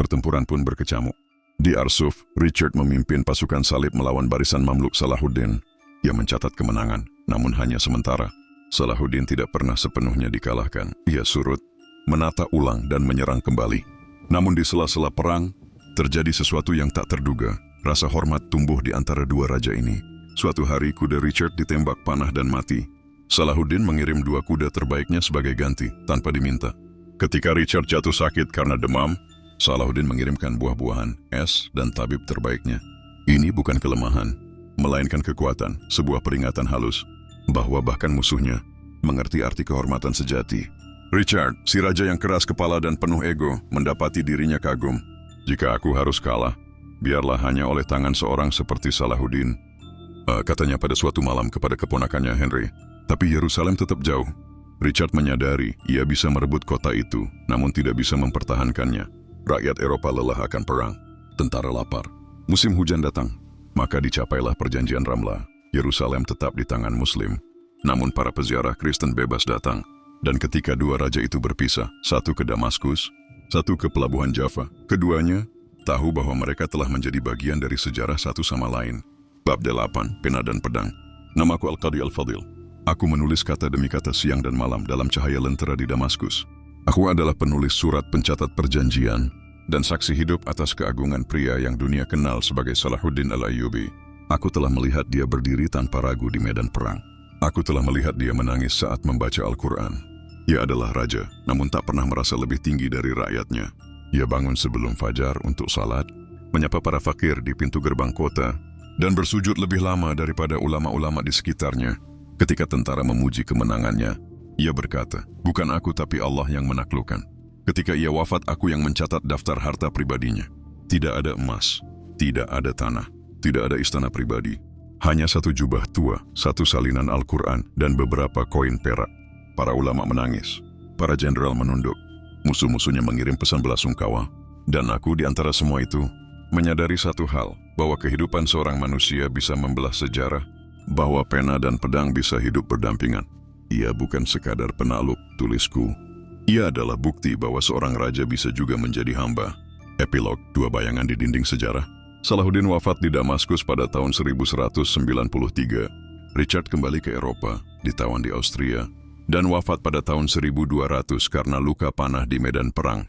Pertempuran pun berkecamuk. Di Arsuf, Richard memimpin pasukan salib melawan barisan Mamluk Salahuddin. Ia mencatat kemenangan, namun hanya sementara. Salahuddin tidak pernah sepenuhnya dikalahkan. Ia surut, menata ulang dan menyerang kembali. Namun di sela-sela perang, terjadi sesuatu yang tak terduga. Rasa hormat tumbuh di antara dua raja ini. Suatu hari kuda Richard ditembak panah dan mati. Salahuddin mengirim 2 kuda terbaiknya sebagai ganti, tanpa diminta. Ketika Richard jatuh sakit karena demam, Salahuddin mengirimkan buah-buahan, es, dan tabib terbaiknya. Ini bukan kelemahan, melainkan kekuatan, sebuah peringatan halus, bahwa bahkan musuhnya mengerti arti kehormatan sejati. Richard, si raja yang keras kepala dan penuh ego, mendapati dirinya kagum. Jika aku harus kalah, biarlah hanya oleh tangan seorang seperti Salahuddin. Katanya pada suatu malam kepada keponakannya Henry. Tapi Yerusalem tetap jauh. Richard menyadari ia bisa merebut kota itu, namun tidak bisa mempertahankannya. Rakyat Eropa lelah akan perang. Tentara lapar. Musim hujan datang. Maka dicapailah perjanjian Ramla. Yerusalem tetap di tangan Muslim. Namun para peziarah Kristen bebas datang. Dan ketika dua raja itu berpisah, satu ke Damaskus, satu ke pelabuhan Jaffa, keduanya tahu bahwa mereka telah menjadi bagian dari sejarah satu sama lain. Bab 8, Pena dan Pedang. Namaku Al-Qadi Al-Fadil. Aku menulis kata demi kata siang dan malam dalam cahaya lentera di Damaskus. Aku adalah penulis surat pencatat perjanjian dan saksi hidup atas keagungan pria yang dunia kenal sebagai Salahuddin Al-Ayyubi. Aku telah melihat dia berdiri tanpa ragu di medan perang. Aku telah melihat dia menangis saat membaca Al-Quran. Ia adalah raja, namun tak pernah merasa lebih tinggi dari rakyatnya. Ia bangun sebelum fajar untuk salat, menyapa para fakir di pintu gerbang kota, dan bersujud lebih lama daripada ulama-ulama di sekitarnya. Ketika tentara memuji kemenangannya, ia berkata, bukan aku tapi Allah yang menaklukkan. Ketika ia wafat, aku yang mencatat daftar harta pribadinya. Tidak ada emas, tidak ada tanah, tidak ada istana pribadi. Hanya satu jubah tua, satu salinan Al-Quran, dan beberapa koin perak. Para ulama menangis, para jenderal menunduk. Musuh-musuhnya mengirim pesan belasungkawa. Dan aku di antara semua itu, menyadari satu hal, bahwa kehidupan seorang manusia bisa membelah sejarah, bahwa pena dan pedang bisa hidup berdampingan. Ia bukan sekadar penakluk, tulisku. Ia adalah bukti bahwa seorang raja bisa juga menjadi hamba. Epilog, 2 bayangan di dinding sejarah. Salahuddin wafat di Damaskus pada tahun 1193. Richard kembali ke Eropa, ditawan di Austria, dan wafat pada tahun 1200 karena luka panah di medan perang.